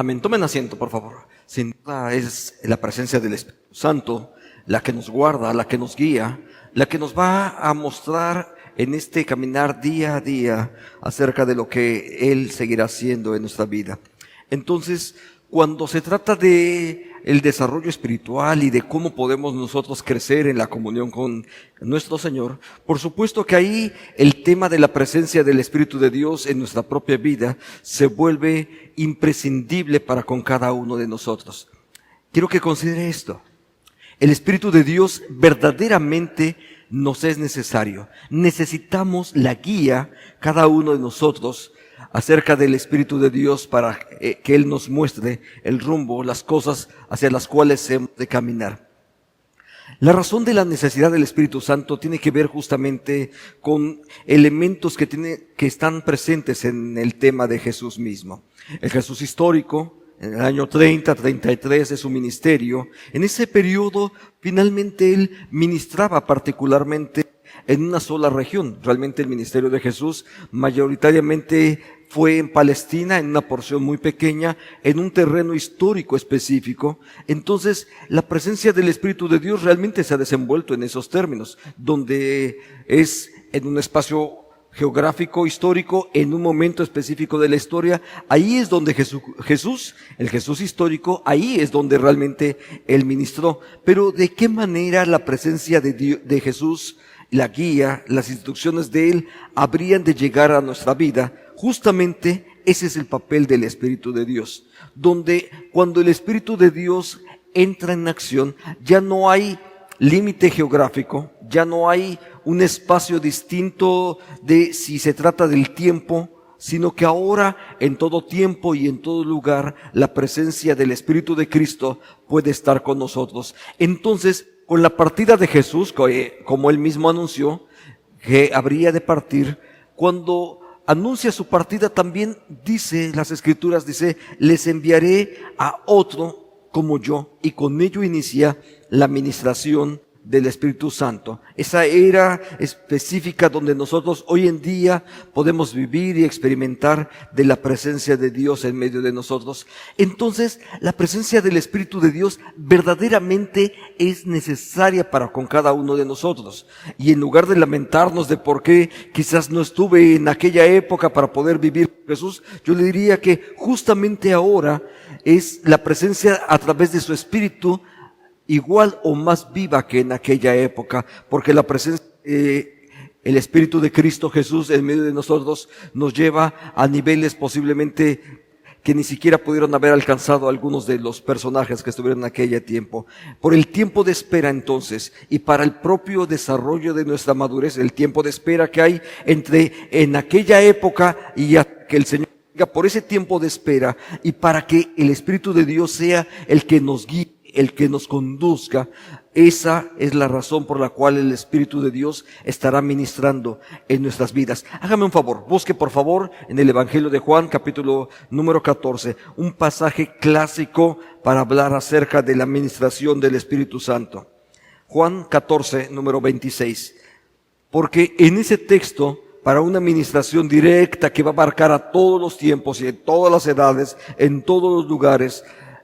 Amén. Tomen asiento, por favor. Sin duda es la presencia del Espíritu Santo la que nos guarda, la que nos guía, la que nos va a mostrar en este caminar día a día acerca de lo que Él seguirá haciendo en nuestra vida. Entonces, cuando se trata de el desarrollo espiritual y de cómo podemos nosotros crecer en la comunión con nuestro Señor, por supuesto que ahí el tema de la presencia del Espíritu de Dios en nuestra propia vida se vuelve imprescindible para con cada uno de nosotros. Quiero que considere esto. El Espíritu de Dios verdaderamente nos es necesario. Necesitamos la guía, cada uno de nosotros, acerca del Espíritu de Dios para que Él nos muestre el rumbo, las cosas hacia las cuales hemos de caminar. La razón de la necesidad del Espíritu Santo tiene que ver justamente con elementos que están presentes en el tema de Jesús mismo. El Jesús histórico, en el año 33 de su ministerio, en ese periodo finalmente Él ministraba particularmente en una sola región. Realmente el ministerio de Jesús mayoritariamente fue en Palestina, en una porción muy pequeña, en un terreno histórico específico. Entonces, la presencia del Espíritu de Dios realmente se ha desenvuelto en esos términos, donde es en un espacio geográfico, histórico, en un momento específico de la historia. Ahí es donde Jesús, el Jesús histórico, ahí es donde realmente Él ministró. Pero ¿de qué manera la presencia de Jesús, la guía, las instrucciones de Él habrían de llegar a nuestra vida? Justamente ese es el papel del Espíritu de Dios, donde cuando el Espíritu de Dios entra en acción, ya no hay límite geográfico, ya no hay un espacio distinto de si se trata del tiempo, sino que ahora en todo tiempo y en todo lugar la presencia del Espíritu de Cristo puede estar con nosotros. Entonces, con la partida de Jesús, como Él mismo anunció que habría de partir, cuando anuncia su partida también dice, las Escrituras dice, les enviaré a otro como yo, y con ello inicia la ministración del Espíritu Santo. Esa era específica donde nosotros hoy en día podemos vivir y experimentar de la presencia de Dios en medio de nosotros. Entonces, la presencia del Espíritu de Dios verdaderamente es necesaria para con cada uno de nosotros. Y en lugar de lamentarnos de por qué quizás no estuve en aquella época para poder vivir con Jesús, yo le diría que justamente ahora es la presencia a través de su Espíritu igual o más viva que en aquella época, porque la presencia, el Espíritu de Cristo Jesús en medio de nosotros nos lleva a niveles posiblemente que ni siquiera pudieron haber alcanzado algunos de los personajes que estuvieron en aquel tiempo. Por el tiempo de espera entonces, y para el propio desarrollo de nuestra madurez, el tiempo de espera que hay en aquella época y a que el Señor venga, por ese tiempo de espera, y para que el Espíritu de Dios sea el que nos guíe, el que nos conduzca. Esa es la razón por la cual el Espíritu de Dios estará ministrando en nuestras vidas. Hágame un favor, busque por favor en el Evangelio de Juan, capítulo número 14, un pasaje clásico para hablar acerca de la ministración del Espíritu Santo. Juan 14, número 26. Porque en ese texto, para una ministración directa que va a abarcar a todos los tiempos y en todas las edades, en todos los lugares,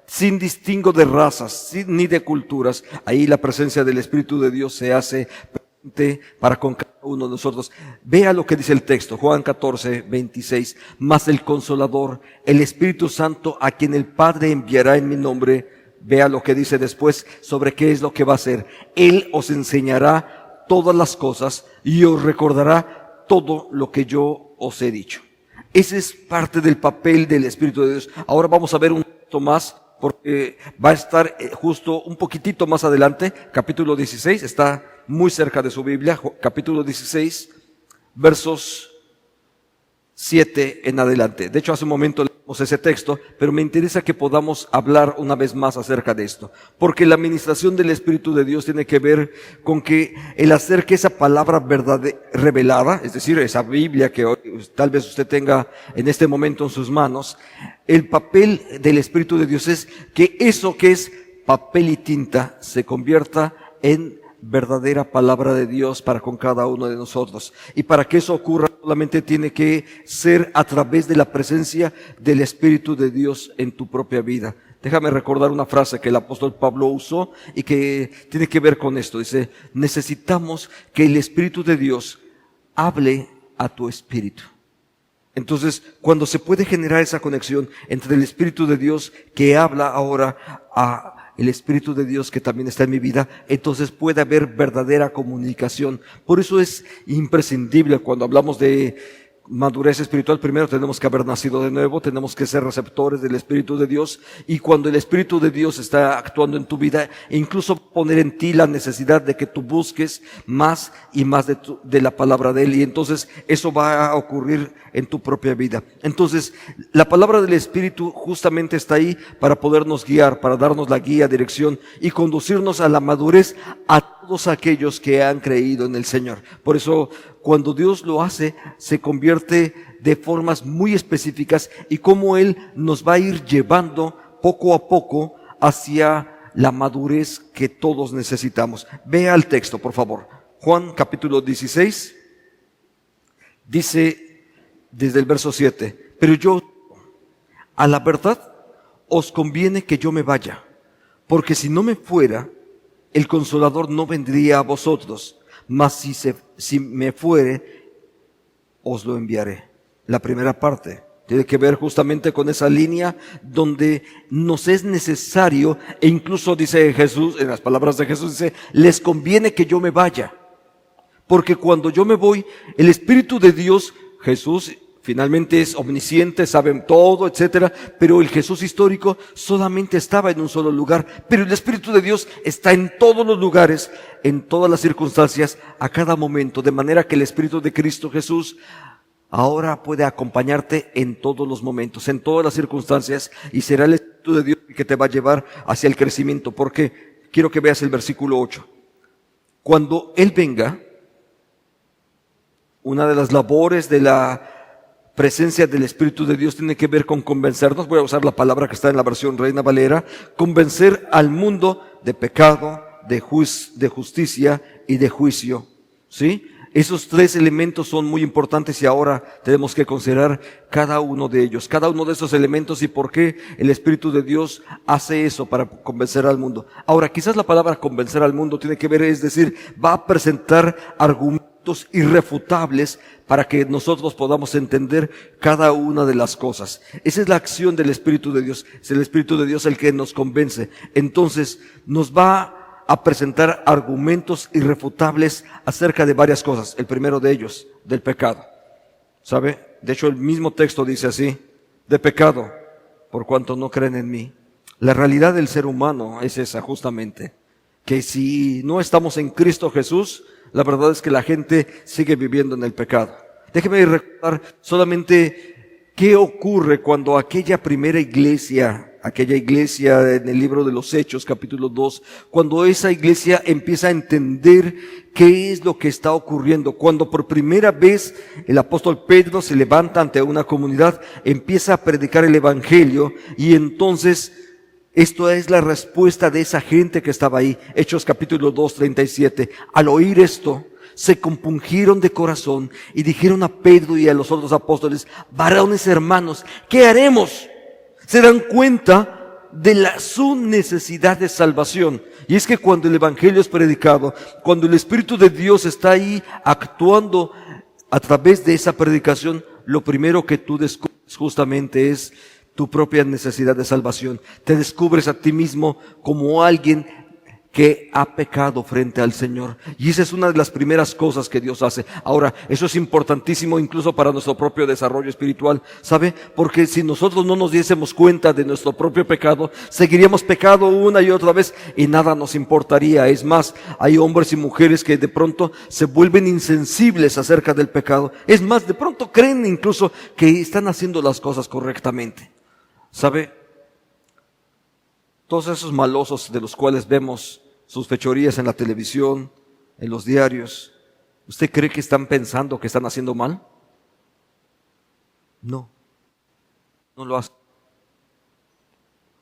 sin distingo de razas, ni de culturas, ahí la presencia del Espíritu de Dios se hace presente para con cada uno de nosotros. Vea lo que dice el texto, Juan 14, 26. Mas el Consolador, el Espíritu Santo, a quien el Padre enviará en mi nombre, vea lo que dice después sobre qué es lo que va a hacer. Él os enseñará todas las cosas y os recordará todo lo que yo os he dicho. Ese es parte del papel del Espíritu de Dios. Ahora vamos a ver un poquito más, porque va a estar justo un poquitito más adelante, capítulo 16, está muy cerca de su Biblia, capítulo 16, versos 7 en adelante. De hecho, hace un momento leímos ese texto, pero me interesa que podamos hablar una vez más acerca de esto, porque la administración del Espíritu de Dios tiene que ver con que el hacer que esa palabra revelada, es decir, esa Biblia que hoy, tal vez usted tenga en este momento en sus manos, el papel del Espíritu de Dios es que eso que es papel y tinta se convierta en verdadera palabra de Dios para con cada uno de nosotros. Y para que eso ocurra, solamente tiene que ser a través de la presencia del Espíritu de Dios en tu propia vida. Déjame recordar una frase que el apóstol Pablo usó y que tiene que ver con esto. Dice, necesitamos que el Espíritu de Dios hable a tu espíritu. Entonces, cuando se puede generar esa conexión entre el Espíritu de Dios que habla ahora a el Espíritu de Dios que también está en mi vida, entonces puede haber verdadera comunicación. Por eso es imprescindible cuando hablamos de madurez espiritual, primero tenemos que haber nacido de nuevo, tenemos que ser receptores del Espíritu de Dios, y cuando el Espíritu de Dios está actuando en tu vida, e incluso poner en ti la necesidad de que tú busques más y más de la palabra de Él, y entonces eso va a ocurrir en tu propia vida. Entonces, la palabra del Espíritu justamente está ahí para podernos guiar, para darnos la guía, dirección y conducirnos a la madurez a todos aquellos que han creído en el Señor. Por eso, cuando Dios lo hace, se convierte de formas muy específicas y cómo Él nos va a ir llevando poco a poco hacia la madurez que todos necesitamos. Vea el texto, por favor. Juan capítulo 16, dice desde el verso 7, pero yo, a la verdad, os conviene que yo me vaya, porque si no me fuera, el Consolador no vendría a vosotros, mas si me fuere, os lo enviaré. La primera parte tiene que ver justamente con esa línea donde nos es necesario, e incluso dice Jesús, en las palabras de Jesús dice, les conviene que yo me vaya, porque cuando yo me voy, el Espíritu de Dios, Jesús finalmente es omnisciente, sabe todo, etcétera, pero el Jesús histórico solamente estaba en un solo lugar, pero el Espíritu de Dios está en todos los lugares, en todas las circunstancias, a cada momento, de manera que el Espíritu de Cristo Jesús ahora puede acompañarte en todos los momentos, en todas las circunstancias, y será el Espíritu de Dios que te va a llevar hacia el crecimiento. Porque quiero que veas el versículo 8. Cuando Él venga, una de las labores de la presencia del Espíritu de Dios tiene que ver con convencernos. Voy a usar la palabra que está en la versión Reina Valera: convencer al mundo de pecado, de justicia y de juicio. ¿Sí? Esos tres elementos son muy importantes y ahora tenemos que considerar cada uno de ellos, cada uno de esos elementos y por qué el Espíritu de Dios hace eso para convencer al mundo. Ahora, quizás la palabra convencer al mundo tiene que ver, es decir, va a presentar argumentos irrefutables para que nosotros podamos entender cada una de las cosas. Esa es la acción del Espíritu de Dios. Es el Espíritu de Dios el que nos convence. Entonces, nos va a presentar argumentos irrefutables acerca de varias cosas. El primero de ellos, del pecado. ¿Sabe? De hecho, el mismo texto dice así: de pecado, por cuanto no creen en mí. La realidad del ser humano es esa, justamente, que si no estamos en Cristo Jesús, la verdad es que la gente sigue viviendo en el pecado. Déjeme recordar solamente qué ocurre cuando aquella primera iglesia, en el libro de los Hechos, capítulo 2, cuando esa iglesia empieza a entender qué es lo que está ocurriendo, cuando por primera vez el apóstol Pedro se levanta ante una comunidad, empieza a predicar el evangelio, y entonces esto es la respuesta de esa gente que estaba ahí. Hechos capítulo 2, 37. Al oír esto, se compungieron de corazón y dijeron a Pedro y a los otros apóstoles: varones hermanos, ¿qué haremos? Se dan cuenta de su necesidad de salvación. Y es que cuando el evangelio es predicado, cuando el Espíritu de Dios está ahí actuando a través de esa predicación, lo primero que tú descubres justamente es tu propia necesidad de salvación. Te descubres a ti mismo como alguien que ha pecado frente al Señor. Y esa es una de las primeras cosas que Dios hace. Ahora, eso es importantísimo incluso para nuestro propio desarrollo espiritual, ¿sabe? Porque si nosotros no nos diésemos cuenta de nuestro propio pecado, seguiríamos pecando una y otra vez y nada nos importaría. Es más, hay hombres y mujeres que de pronto se vuelven insensibles acerca del pecado. Es más, de pronto creen incluso que están haciendo las cosas correctamente. ¿Sabe? Todos esos malosos de los cuales vemos sus fechorías en la televisión, en los diarios, ¿usted cree que están pensando que están haciendo mal? No, no lo hacen.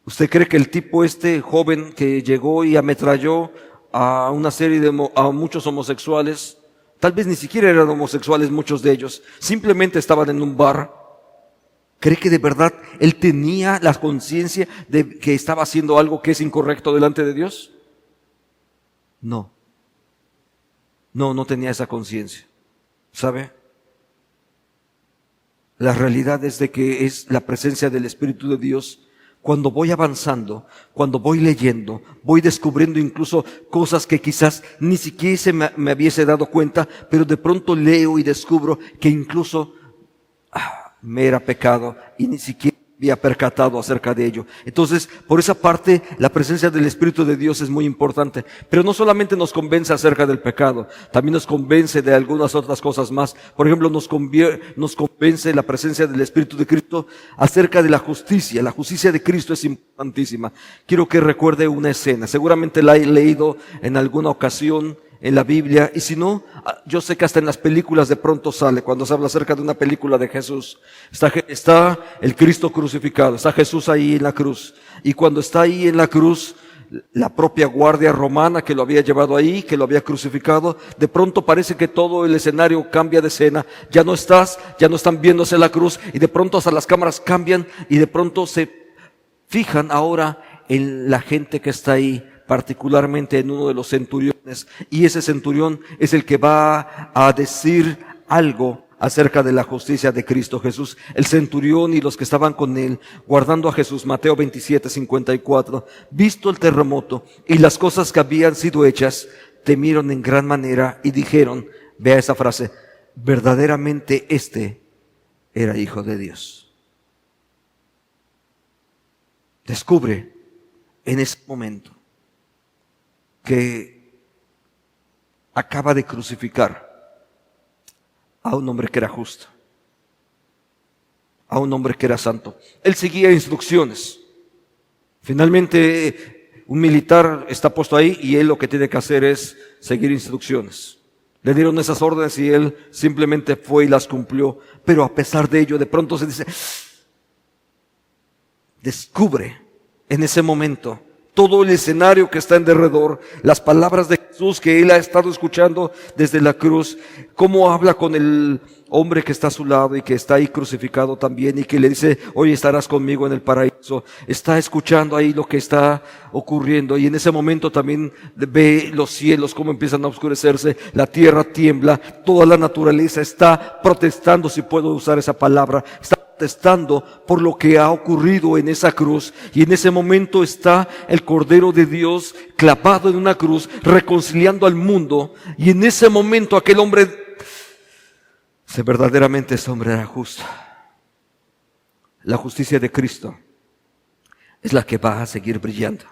¿Usted cree que el tipo joven que llegó y ametralló a una serie a muchos homosexuales. Tal vez ni siquiera eran homosexuales muchos de ellos. Simplemente estaban en un bar. ¿Cree que de verdad él tenía la conciencia de que estaba haciendo algo que es incorrecto delante de Dios? No. No tenía esa conciencia. ¿Sabe? La realidad es de que es la presencia del Espíritu de Dios. Cuando voy avanzando, cuando voy leyendo, voy descubriendo incluso cosas que quizás ni siquiera me hubiese dado cuenta, pero de pronto leo y descubro que incluso me era pecado y ni siquiera había percatado acerca de ello. Entonces, por esa parte, la presencia del Espíritu de Dios es muy importante. Pero no solamente nos convence acerca del pecado, también nos convence de algunas otras cosas más. Por ejemplo, nos convence la presencia del Espíritu de Cristo acerca de la justicia. La justicia de Cristo es importantísima. Quiero que recuerde una escena. Seguramente la he leído en alguna ocasión en la Biblia, y si no, yo sé que hasta en las películas de pronto sale, cuando se habla acerca de una película de Jesús. Está el Cristo crucificado, está Jesús ahí en la cruz, y cuando está ahí en la cruz, la propia guardia romana que lo había llevado ahí, que lo había crucificado, de pronto parece que todo el escenario cambia de escena, ya no están viéndose la cruz, y de pronto hasta las cámaras cambian, y de pronto se fijan ahora en la gente que está ahí, particularmente en uno de los centuriones, y ese centurión es el que va a decir algo acerca de la justicia de Cristo Jesús. El centurión y los que estaban con él, guardando a Jesús, Mateo 27:54, visto el terremoto y las cosas que habían sido hechas, temieron en gran manera y dijeron, vea esa frase, verdaderamente este era Hijo de Dios. Descubre en ese momento que acaba de crucificar a un hombre que era justo, a un hombre que era santo. Él seguía instrucciones. Finalmente, un militar está puesto ahí y él lo que tiene que hacer es seguir instrucciones. Le dieron esas órdenes y él simplemente fue y las cumplió. Pero a pesar de ello, de pronto se dice, descubre en ese momento todo el escenario que está en derredor, las palabras de Jesús que él ha estado escuchando desde la cruz, cómo habla con el hombre que está a su lado y que está ahí crucificado también y que le dice, hoy estarás conmigo en el paraíso. Está escuchando ahí lo que está ocurriendo y en ese momento también ve los cielos cómo empiezan a oscurecerse, la tierra tiembla, toda la naturaleza está protestando, si puedo usar esa palabra, está protestando por lo que ha ocurrido en esa cruz, y en ese momento está el Cordero de Dios clavado en una cruz, reconciliando al mundo, y en ese momento aquel hombre, si verdaderamente ese hombre era justo, la justicia de Cristo es la que va a seguir brillando.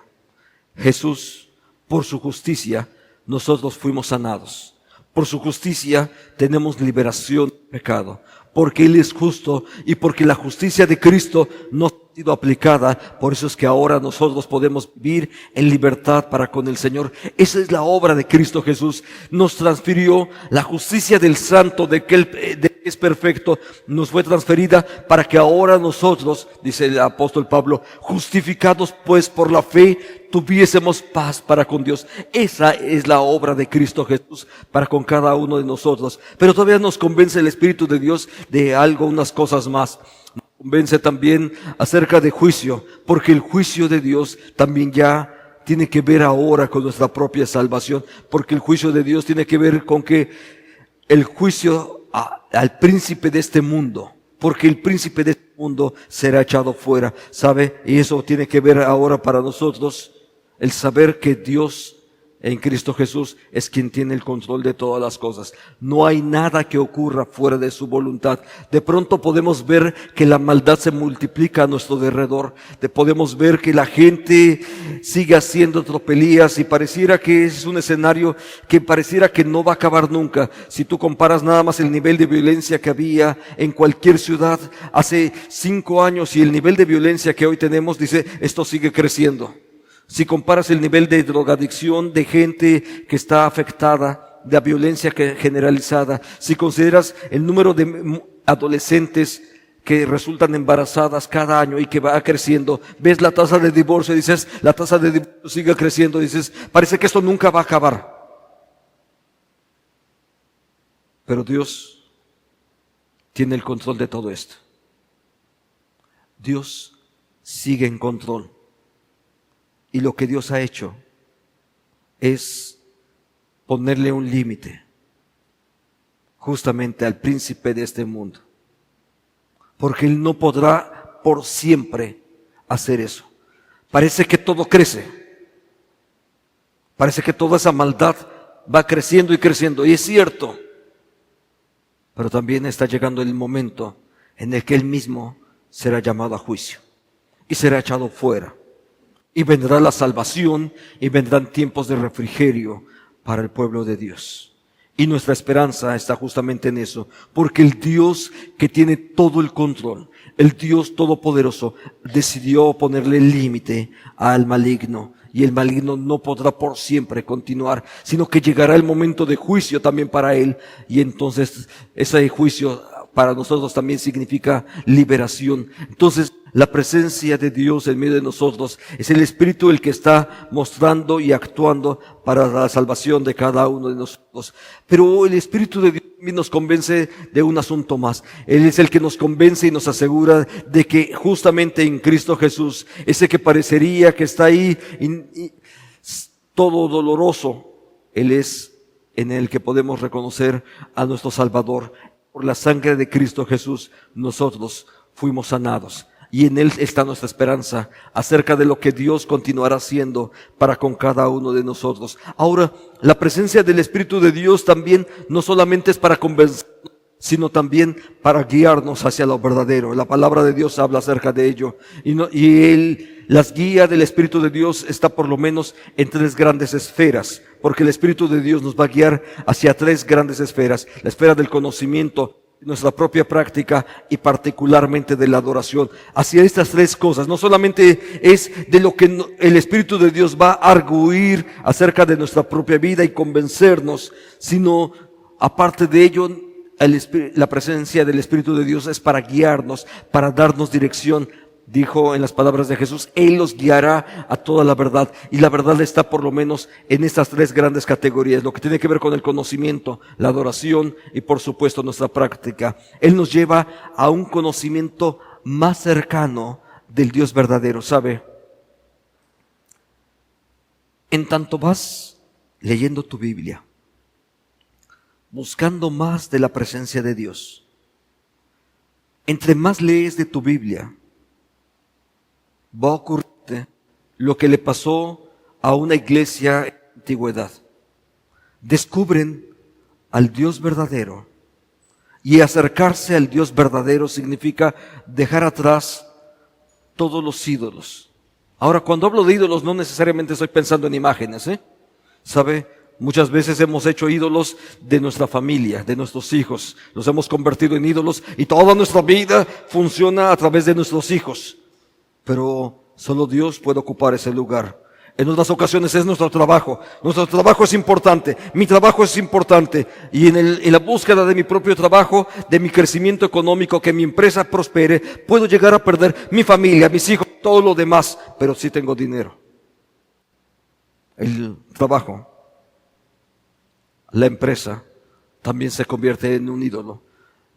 Jesús, por su justicia, nosotros fuimos sanados. Por su justicia tenemos liberación del pecado, porque Él es justo y porque la justicia de Cristo nos ha sido aplicada. Por eso es que ahora nosotros podemos vivir en libertad para con el Señor. Esa es la obra de Cristo Jesús. Nos transfirió la justicia del Santo, de que es perfecto, nos fue transferida para que ahora nosotros, dice el apóstol Pablo, justificados pues por la fe, tuviésemos paz para con Dios. Esa es la obra de Cristo Jesús para con cada uno de nosotros. Pero todavía nos convence el Espíritu de Dios de algo, unas cosas más. Nos convence también acerca de juicio, porque el juicio de Dios también ya tiene que ver ahora con nuestra propia salvación, porque el juicio de Dios tiene que ver con que el juicio al príncipe de este mundo, porque el príncipe de este mundo será echado fuera, ¿sabe? Y eso tiene que ver ahora para nosotros, el saber que Dios en Cristo Jesús es quien tiene el control de todas las cosas. No hay nada que ocurra fuera de su voluntad. De pronto podemos ver que la maldad se multiplica a nuestro derredor. Podemos ver que la gente sigue haciendo tropelías y pareciera que es un escenario que pareciera que no va a acabar nunca. Si tú comparas nada más el nivel de violencia que había en cualquier ciudad hace 5 años y el nivel de violencia que hoy tenemos, dice, esto sigue creciendo. Si comparas el nivel de drogadicción, de gente que está afectada, de la violencia generalizada, si consideras el número de adolescentes que resultan embarazadas cada año y que va creciendo. Ves la tasa de divorcio y dices, la tasa de divorcio sigue creciendo. Dices, parece que esto nunca va a acabar. Pero Dios tiene el control de todo esto. Dios sigue en control. Y lo que Dios ha hecho es ponerle un límite justamente al príncipe de este mundo. Porque Él no podrá por siempre hacer eso. Parece que todo crece. Parece que toda esa maldad va creciendo y creciendo. Y es cierto. Pero también está llegando el momento en el que Él mismo será llamado a juicio. Y será echado fuera. Y vendrá la salvación y vendrán tiempos de refrigerio para el pueblo de Dios. Y nuestra esperanza está justamente en eso, porque el Dios que tiene todo el control, el Dios todopoderoso, decidió ponerle límite al maligno. Y el maligno no podrá por siempre continuar, sino que llegará el momento de juicio también para él. Y entonces ese juicio para nosotros también significa liberación. Entonces la presencia de Dios en medio de nosotros es el Espíritu el que está mostrando y actuando para la salvación de cada uno de nosotros. Pero el Espíritu de Dios nos convence de un asunto más. Él es el que nos convence y nos asegura de que justamente en Cristo Jesús, ese que parecería que está ahí todo doloroso, Él es en el que podemos reconocer a nuestro Salvador. Por la sangre de Cristo Jesús nosotros fuimos sanados. Y en Él está nuestra esperanza acerca de lo que Dios continuará haciendo para con cada uno de nosotros. Ahora, la presencia del Espíritu de Dios también no solamente es para convencer, sino también para guiarnos hacia lo verdadero. La palabra de Dios habla acerca de ello. Las guías del Espíritu de Dios está por lo menos en 3 grandes esferas, porque el Espíritu de Dios nos va a guiar hacia 3 grandes esferas. La esfera del conocimiento, nuestra propia práctica y particularmente de la adoración. Hacia estas 3 cosas, no solamente es de lo que el Espíritu de Dios va a arguir acerca de nuestra propia vida y convencernos, sino aparte de ello, la presencia del Espíritu de Dios es para guiarnos, para darnos dirección. Dijo en las palabras de Jesús, Él los guiará a toda la verdad. Y la verdad está por lo menos en estas 3 grandes categorías. Lo que tiene que ver con el conocimiento, la adoración y por supuesto nuestra práctica. Él nos lleva a un conocimiento más cercano del Dios verdadero, ¿sabe? En tanto vas leyendo tu Biblia, buscando más de la presencia de Dios, entre más lees de tu Biblia, va a ocurrirte lo que le pasó a una iglesia en la antigüedad. Descubren al Dios verdadero, y acercarse al Dios verdadero significa dejar atrás todos los ídolos. Ahora, cuando hablo de ídolos, no necesariamente estoy pensando en imágenes, ¿sabe? Muchas veces hemos hecho ídolos de nuestra familia, de nuestros hijos. Los hemos convertido en ídolos y toda nuestra vida funciona a través de nuestros hijos. Pero solo Dios puede ocupar ese lugar. En otras ocasiones es nuestro trabajo. Nuestro trabajo es importante. Mi trabajo es importante. Y en la búsqueda de mi propio trabajo, de mi crecimiento económico, que mi empresa prospere, puedo llegar a perder mi familia, mis hijos, todo lo demás. Pero sí tengo dinero. El trabajo, la empresa, también se convierte en un ídolo.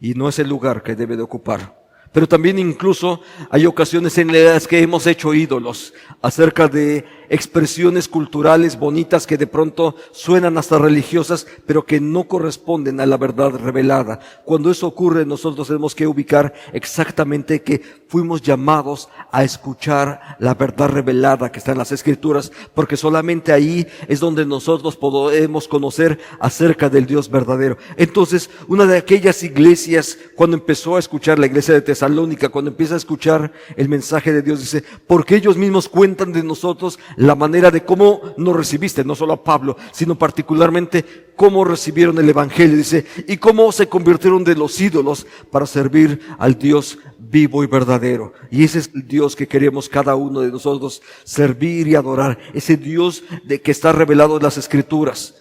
Y no es el lugar que debe de ocupar. Pero también incluso hay ocasiones en las que hemos hecho ídolos acerca de expresiones culturales bonitas que de pronto suenan hasta religiosas, pero que no corresponden a la verdad revelada. Cuando eso ocurre, nosotros tenemos que ubicar exactamente que fuimos llamados a escuchar la verdad revelada que está en las Escrituras, porque solamente ahí es donde nosotros podemos conocer acerca del Dios verdadero. Entonces, una de aquellas iglesias, cuando empezó a escuchar la iglesia de Tesalónica, cuando empieza a escuchar el mensaje de Dios, dice, porque ellos mismos cuentan de nosotros la manera de cómo nos recibiste, no solo a Pablo, sino particularmente cómo recibieron el Evangelio, dice, y cómo se convirtieron de los ídolos para servir al Dios vivo y verdadero. Y ese es el Dios que queremos cada uno de nosotros servir y adorar, ese Dios que está revelado en las Escrituras,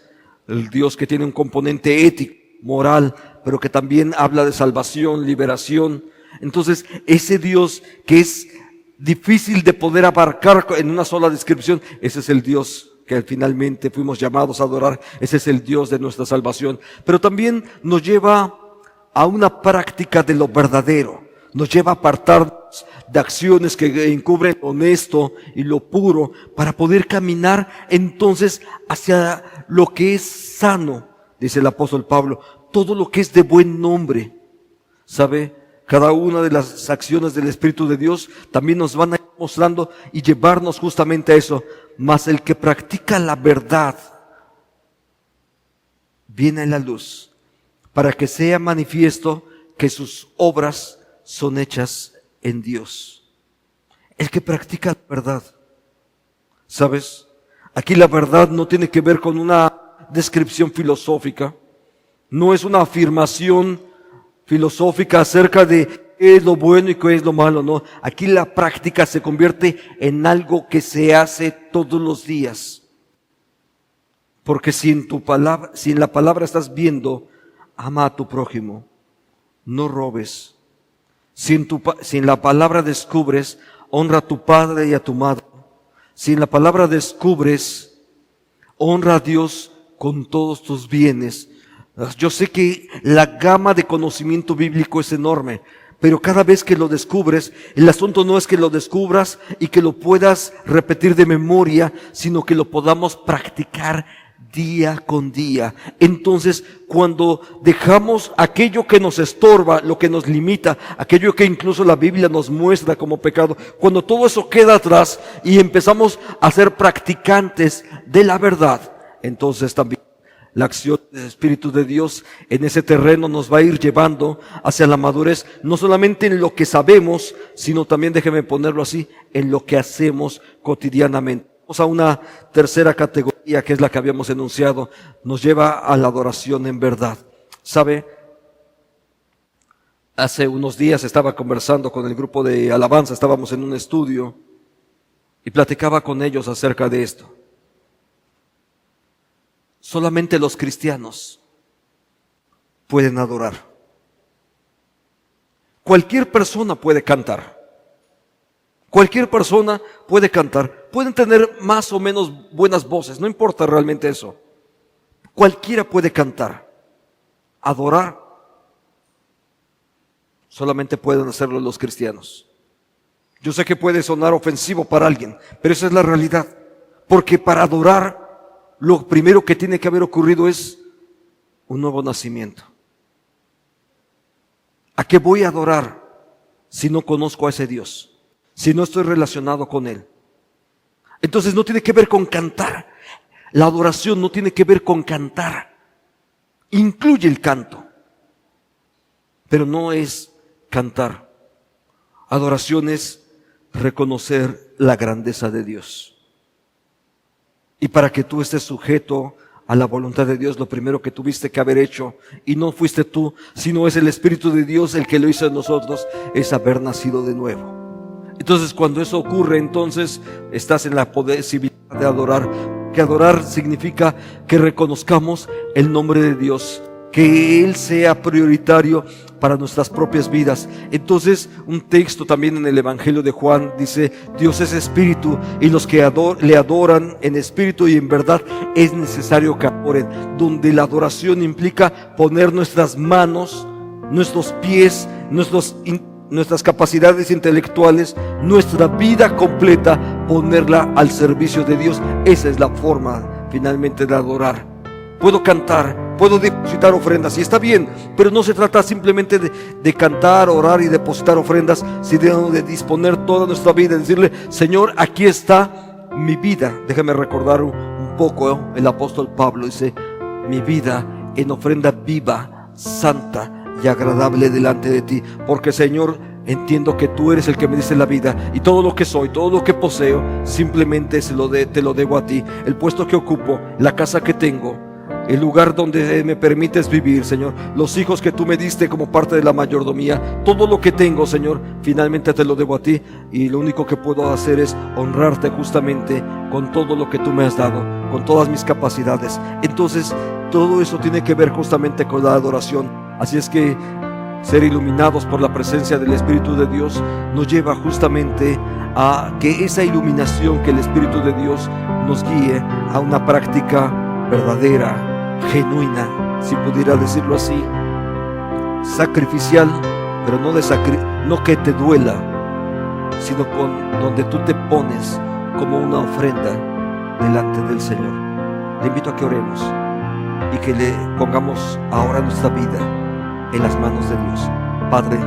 el Dios que tiene un componente ético, moral, pero que también habla de salvación, liberación, Entonces, ese Dios que es difícil de poder abarcar en una sola descripción, ese es el Dios que finalmente fuimos llamados a adorar. Ese es el Dios de nuestra salvación. Pero también nos lleva a una práctica de lo verdadero. Nos lleva a apartarnos de acciones que encubren lo honesto y lo puro, para poder caminar entonces hacia lo que es sano, dice el apóstol Pablo, todo lo que es de buen nombre. ¿Sabe? Cada una de las acciones del Espíritu de Dios también nos van a ir mostrando y llevarnos justamente a eso. Mas el que practica la verdad viene a la luz, para que sea manifiesto que sus obras son hechas en Dios. El que practica la verdad. ¿Sabes? Aquí la verdad no tiene que ver con una descripción filosófica. No es una afirmación filosófica acerca de qué es lo bueno y qué es lo malo. No, aquí la práctica se convierte en algo que se hace todos los días. Porque si en la palabra estás viendo, ama a tu prójimo, no robes. Si en la palabra descubres, honra a tu padre y a tu madre. Si en la palabra descubres, honra a Dios con todos tus bienes. Yo sé que la gama de conocimiento bíblico es enorme, pero cada vez que lo descubres, el asunto no es que lo descubras y que lo puedas repetir de memoria, sino que lo podamos practicar día con día. Entonces, cuando dejamos aquello que nos estorba, lo que nos limita, aquello que incluso la Biblia nos muestra como pecado, cuando todo eso queda atrás y empezamos a ser practicantes de la verdad, entonces también la acción del Espíritu de Dios en ese terreno nos va a ir llevando hacia la madurez, no solamente en lo que sabemos, sino también, déjeme ponerlo así, en lo que hacemos cotidianamente. Vamos a una tercera categoría, que es la que habíamos enunciado, nos lleva a la adoración en verdad. ¿Sabe? Hace unos días estaba conversando con el grupo de alabanza, estábamos en un estudio y platicaba con ellos acerca de esto. Solamente los cristianos pueden adorar. Cualquier persona puede cantar. Cualquier persona puede cantar. Pueden tener más o menos buenas voces, no importa realmente eso. Cualquiera puede cantar. Adorar, solamente pueden hacerlo los cristianos. Yo sé que puede sonar ofensivo para alguien, pero esa es la realidad. Porque para adorar, lo primero que tiene que haber ocurrido es un nuevo nacimiento. ¿A qué voy a adorar si no conozco a ese Dios? Si no estoy relacionado con Él. Entonces no tiene que ver con cantar. La adoración no tiene que ver con cantar. Incluye el canto, pero no es cantar. Adoración es reconocer la grandeza de Dios. Y para que tú estés sujeto a la voluntad de Dios, lo primero que tuviste que haber hecho, y no fuiste tú, sino es el Espíritu de Dios el que lo hizo en nosotros, es haber nacido de nuevo. Entonces, cuando eso ocurre, entonces estás en la posibilidad de adorar. Que adorar significa que reconozcamos el nombre de Dios, que Él sea prioritario para nuestras propias vidas. Entonces, un texto también en el Evangelio de Juan dice: Dios es espíritu, y los que le adoran en espíritu y en verdad es necesario que adoren. Donde la adoración implica poner nuestras manos, nuestros pies, nuestras capacidades intelectuales, nuestra vida completa, ponerla al servicio de Dios. Esa es la forma finalmente de adorar. Puedo cantar, puedo depositar ofrendas, y está bien, pero no se trata simplemente de cantar, orar y depositar ofrendas, sino de disponer toda nuestra vida, decirle: Señor, aquí está mi vida. Déjame recordar un poco, el apóstol Pablo dice: mi vida en ofrenda viva, santa y agradable delante de ti, porque Señor, entiendo que tú eres el que me diste la vida, y todo lo que soy, todo lo que poseo, simplemente te lo debo a ti. El puesto que ocupo, la casa que tengo, el lugar donde me permites vivir, Señor, los hijos que tú me diste como parte de la mayordomía, todo lo que tengo, Señor, finalmente te lo debo a ti, y lo único que puedo hacer es honrarte justamente con todo lo que tú me has dado, con todas mis capacidades. Entonces, todo eso tiene que ver justamente con la adoración. Así es que ser iluminados por la presencia del Espíritu de Dios nos lleva justamente a que esa iluminación que el Espíritu de Dios nos guíe a una práctica verdadera, genuina, si pudiera decirlo así, sacrificial, pero no que te duela, sino donde tú te pones como una ofrenda delante del Señor. Le invito a que oremos y que le pongamos ahora nuestra vida en las manos de Dios. Padre,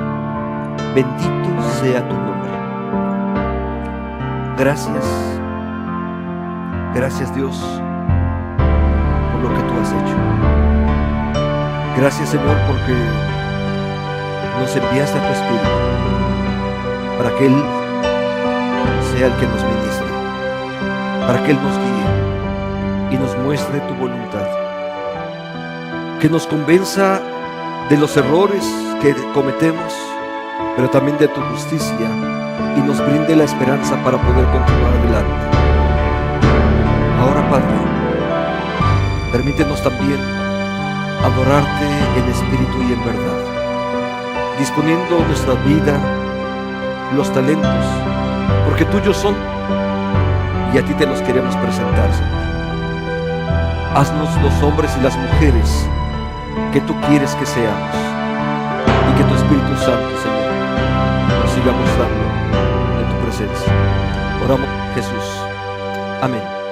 bendito sea tu nombre. Gracias Dios por lo que tú has hecho. Gracias Señor porque nos enviaste a tu Espíritu para que Él sea el que nos ministre, para que Él nos guíe y nos muestre tu voluntad, que nos convenza de los errores que cometemos, pero también de tu justicia, y nos brinde la esperanza para poder continuar adelante. Ahora, Padre, permítenos también adorarte en espíritu y en verdad, disponiendo nuestra vida, los talentos, porque tuyos son, y a ti te los queremos presentar, Señor. Haznos los hombres y las mujeres que tú quieres que seamos, y que tu Espíritu Santo, Señor, nos siga mostrando en tu presencia. Oramos, Jesús. Amén.